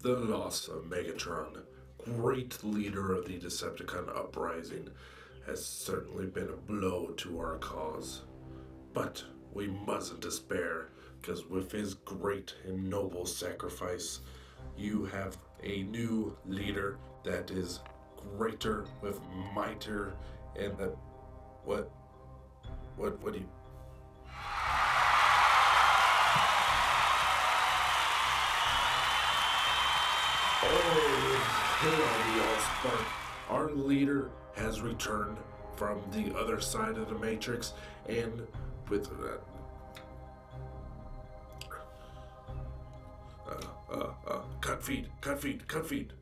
The loss of Megatron, great leader of the Decepticon uprising, has certainly been a blow to our cause. But we mustn't despair, because with his great and noble sacrifice, you have a new leader that is greater with mightier and that what what do you Oh, hello, the Allspark. Our leader has returned from the other side of the Matrix, and with cut feed.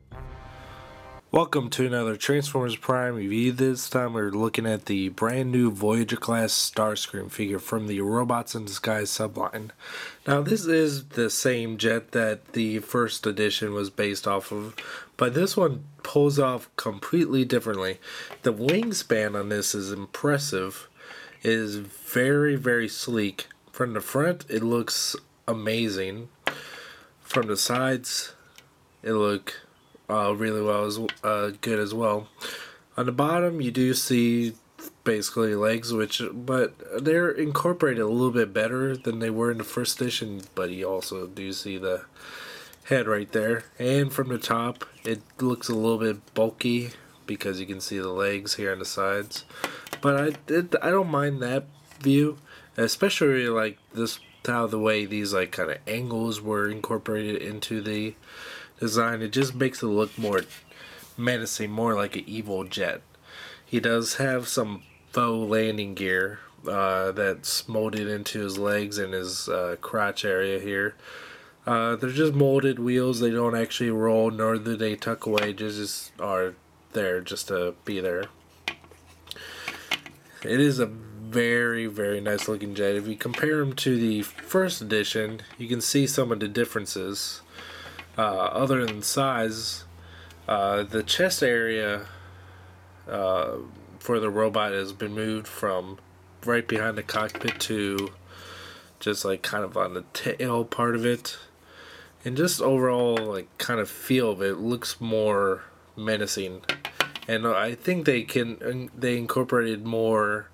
Welcome to another Transformers Prime review. This time we're looking at the brand new Voyager class Starscream figure from the Robots in Disguise subline. Now this is the same jet that the first edition was based off of, but this one pulls off completely differently. The wingspan on this is impressive. It is very sleek. From the front it looks amazing. From the sides it look really good as well. On the bottom, you do see basically legs, but they're incorporated a little bit better than they were in the first edition. But you also do see the head right there, and from the top, it looks a little bit bulky because you can see the legs here on the sides. But I don't mind that view, especially like this how the way these like kind of angles were incorporated into the design. It just makes it look more menacing, more like an evil jet. He does have some faux landing gear that's molded into his legs and his crotch area here. They're just molded wheels. They don't actually roll, nor do they tuck away. Just are there just to be there. It is a very nice looking jet. If you compare him to the first edition, you can see some of the differences. Other than size, the chest area for the robot has been moved from right behind the cockpit to just like kind of on the tail part of it, and just overall like kind of feel of it looks more menacing. And I think they incorporated more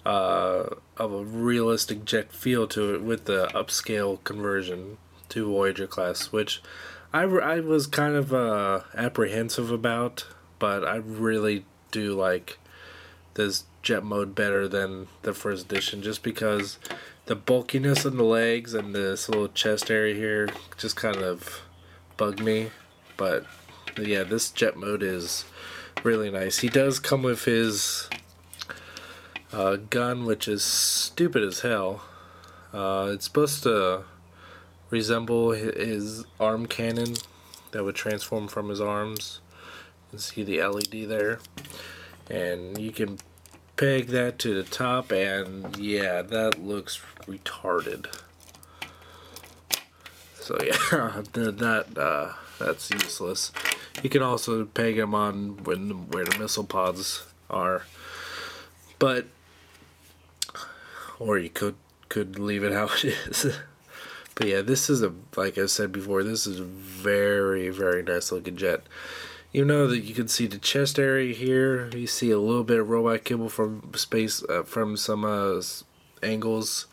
of a realistic jet feel to it with the upscale conversion to Voyager class, which I was kind of apprehensive about, but I really do like this jet mode better than the first edition, just because the bulkiness of the legs and this little chest area here just kind of bugged me. But yeah, this jet mode is really nice. He does come with his gun, which is stupid as hell. It's supposed to resemble his arm cannon that would transform from his arms. You can see the LED there, and you can peg that to the top, and yeah, that looks retarded. So yeah, that's useless. You can also peg him on where the missile pods are, but or you could leave it how it is. But yeah, this is like I said before, this is a very nice looking jet. You know that you can see the chest area here. You see a little bit of robot kibble from space, from some angles.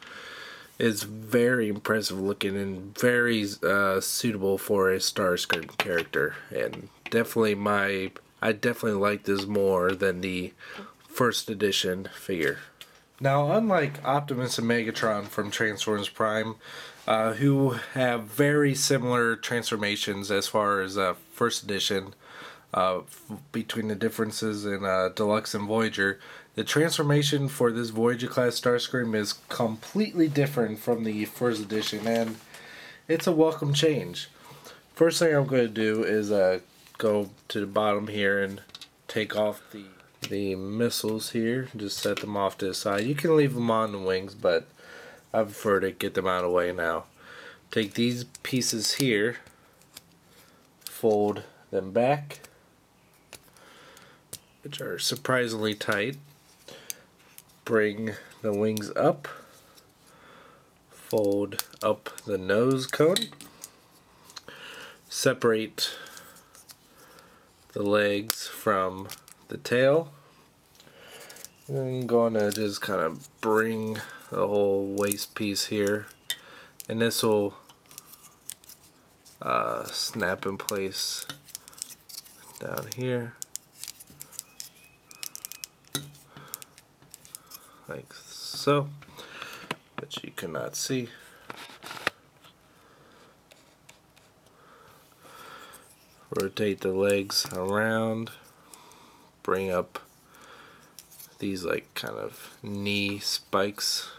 It's very impressive looking and very suitable for a Starscream character. And I definitely like this more than the first edition figure. Now, unlike Optimus and Megatron from Transformers Prime, who have very similar transformations as far as first edition, between the differences in Deluxe and Voyager, the transformation for this Voyager class Starscream is completely different from the first edition, and it's a welcome change. First thing I'm going to do is go to the bottom here and take off the missiles here. Just set them off to the side. You can leave them on the wings, but I prefer to get them out of the way now. Take these pieces here, fold them back, which are surprisingly tight. Bring the wings up, fold up the nose cone, separate the legs from the tail. And I'm going to just kind of bring the whole waist piece here, and this will snap in place down here like so, but you cannot see. Rotate the legs around, bring up these like kind of knee spikes.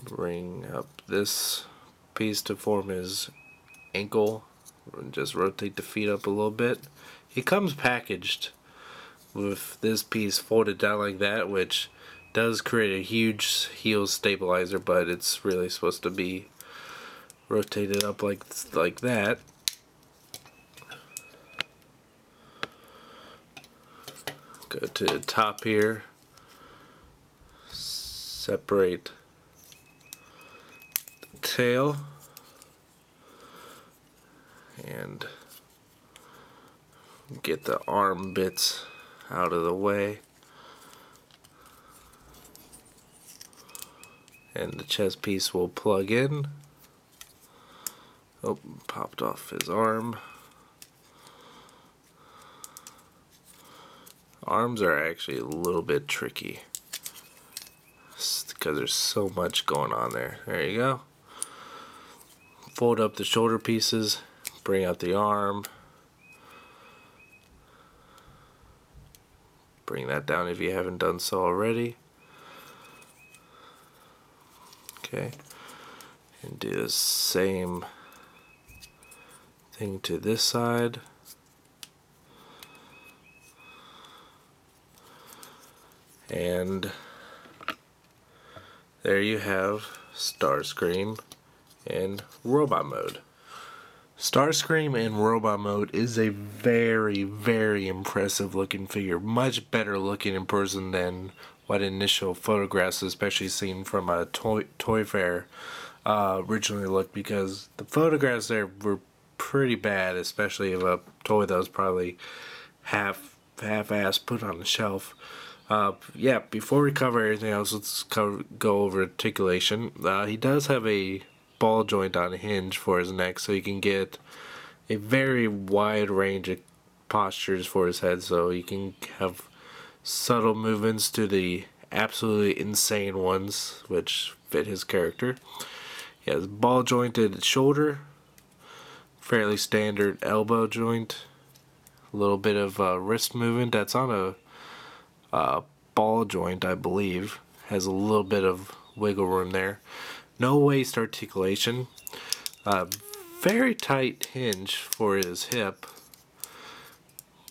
Bring up this piece to form his ankle, and just rotate the feet up a little bit. He comes packaged with this piece folded down like that, which does create a huge heel stabilizer, but it's really supposed to be rotated up like that. Go to the top here, separate the tail, and get the arm bits out of the way, and the chest piece will plug in. Oh, popped off his arm. Arms are actually a little bit tricky because there's so much going on there. There you go. Fold up the shoulder pieces, bring out the arm, bring that down if you haven't done so already. Okay, and do the same thing to this side. And there you have Starscream in robot mode. Starscream in robot mode is a very, very impressive looking figure. Much better looking in person than what initial photographs, especially seen from a toy fair, originally looked, because the photographs there were pretty bad, especially of a toy that was probably half-ass put on the shelf. Yeah, before we cover everything else, let's go over articulation. He does have a ball joint on a hinge for his neck, so he can get a very wide range of postures for his head, so he can have subtle movements to the absolutely insane ones which fit his character. He has ball jointed shoulder, fairly standard elbow joint, a little bit of wrist movement that's on a ball joint, I believe. Has a little bit of wiggle room there. No waist articulation. Very tight hinge for his hip.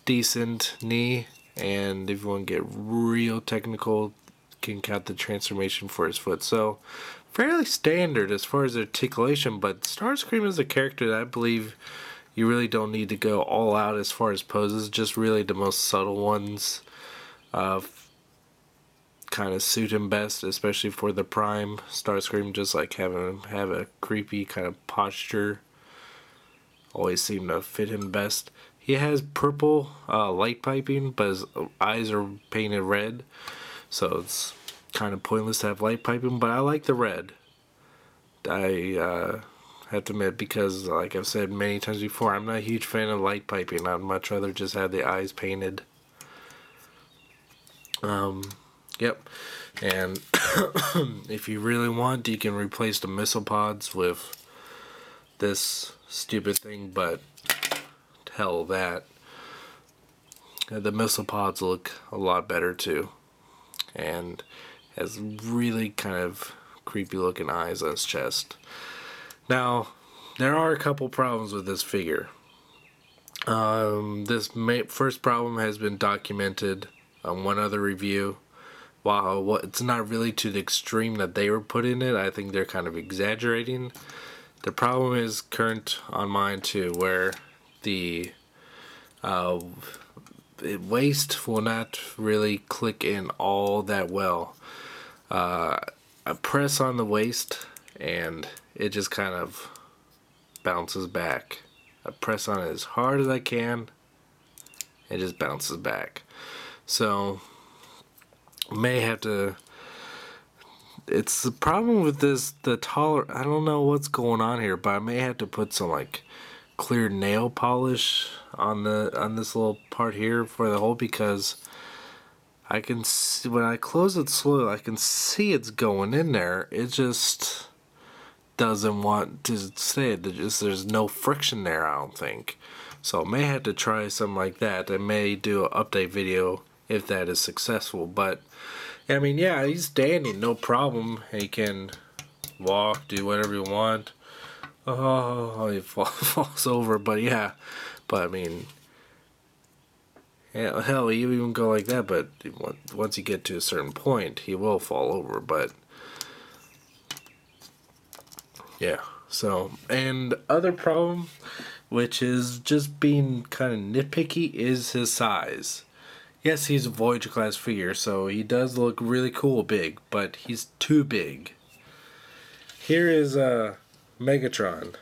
Decent knee, and if you want to get real technical, can count the transformation for his foot. So fairly standard as far as articulation, but Starscream is a character that I believe you really don't need to go all out as far as poses. Just really the most subtle ones kind of suit him best, especially for the Prime Starscream. Just like having him have a creepy kind of posture always seem to fit him best. He has purple light piping, but his eyes are painted red, so it's kind of pointless to have light piping, but I like the red. I have to admit, because like I've said many times before, I'm not a huge fan of light piping. I'd much rather just have the eyes painted. Yep. And if you really want, you can replace the missile pods with this stupid thing, but hell that. The missile pods look a lot better too, and has really kind of creepy looking eyes on his chest. Now, there are a couple problems with this figure. This first problem has been documented on one other review. While it's not really to the extreme that they were putting it, I think they're kind of exaggerating. The problem is current on mine too, where the waist will not really click in all that well. I press on the waist and it just kind of bounces back. I press on it as hard as I can, it just bounces back. So may have to, it's the problem with this, the taller, I don't know what's going on here, but I may have to put some like clear nail polish on this little part here for the hole, because I can see when I close it slowly, I can see it's going in there. It just doesn't want to stay. There's no friction there, I don't think. So I may have to try something like that. I may do an update video if that is successful. But I mean, yeah, he's standing, no problem. He can walk, do whatever you want. Oh, he falls over, but yeah. But I mean, yeah, hell, he even go like that. But once you get to a certain point, he will fall over. But yeah. So, and other problem, which is just being kind of nitpicky, is his size. Yes, he's a Voyager class figure, so he does look really cool big, but he's too big. Here is Megatron.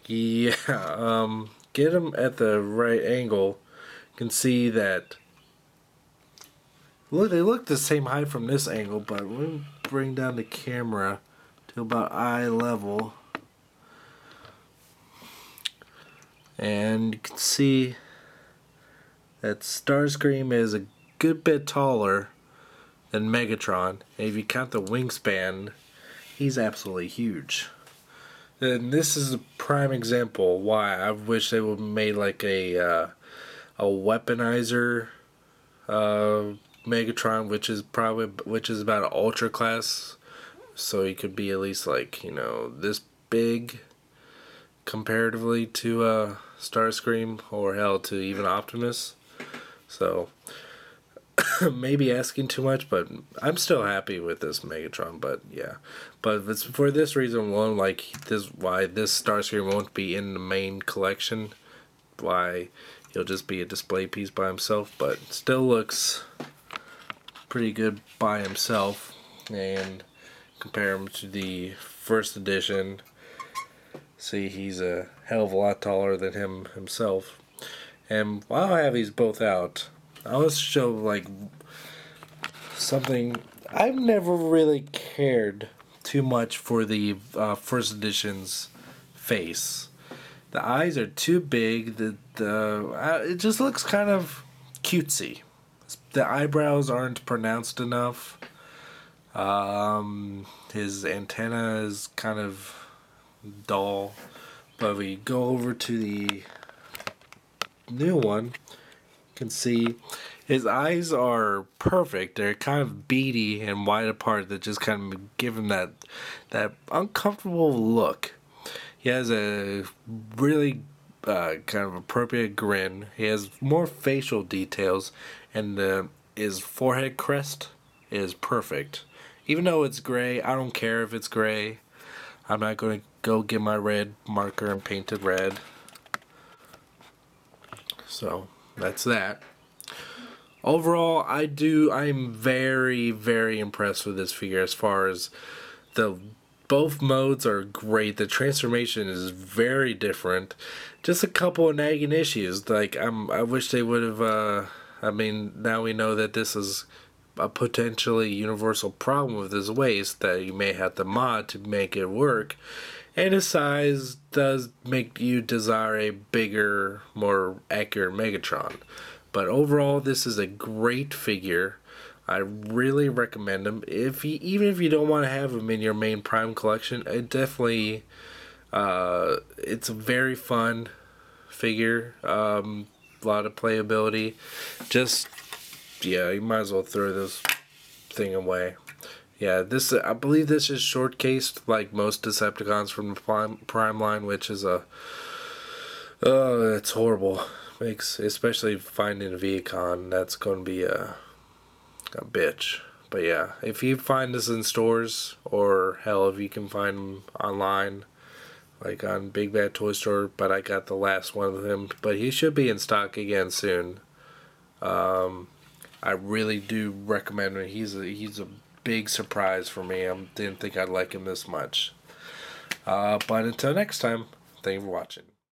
Yeah, get him at the right angle. You can see that. Look, they look the same height from this angle, but let me bring down the camera to about eye level. And you can see that Starscream is a good bit taller than Megatron. And if you count the wingspan, he's absolutely huge. And this is a prime example why I wish they would have made like a weaponizer Megatron, which is about an ultra class, so he could be at least like, you know, this big comparatively to Starscream, or hell, to even Optimus. So maybe asking too much, but I'm still happy with this Megatron. But yeah, but it's for this reason alone, like this, why this Starscream won't be in the main collection, why he'll just be a display piece by himself, but still looks pretty good by himself. And compare him to the first edition, see, he's a hell of a lot taller than him himself. And while I have these both out, I want to show like something. I've never really cared too much for the first edition's face. The eyes are too big. It just looks kind of cutesy. The eyebrows aren't pronounced enough. His antenna is kind of dull. But we go over to the new one, you can see his eyes are perfect. They're kind of beady and wide apart, that just kind of give him that uncomfortable look. He has a really kind of appropriate grin. He has more facial details, and his forehead crest is perfect. Even though it's gray, I don't care if it's gray. I'm not going to go get my red marker and paint it red. So that's that. Overall, I'm very, very impressed with this figure. As far as both modes are great. The transformation is very different. Just a couple of nagging issues. Like I wish they would have. I mean, now we know that this is a potentially universal problem with his waist, that you may have to mod to make it work. And his size does make you desire a bigger, more accurate Megatron. But overall, this is a great figure. I really recommend him. Even if you don't want to have him in your main Prime collection, it definitely, it's a very fun figure. A lot of playability. Yeah, you might as well throw this thing away. Yeah, I believe this is short cased like most Decepticons from the Prime line, which is it's horrible. Especially finding a Viacon, that's going to be a bitch. But yeah, if you find this in stores, or hell, if you can find them online, like on Big Bad Toy Store, but I got the last one of him, but he should be in stock again soon. I really do recommend him. He's a big surprise for me. I didn't think I'd like him this much. But until next time, thank you for watching.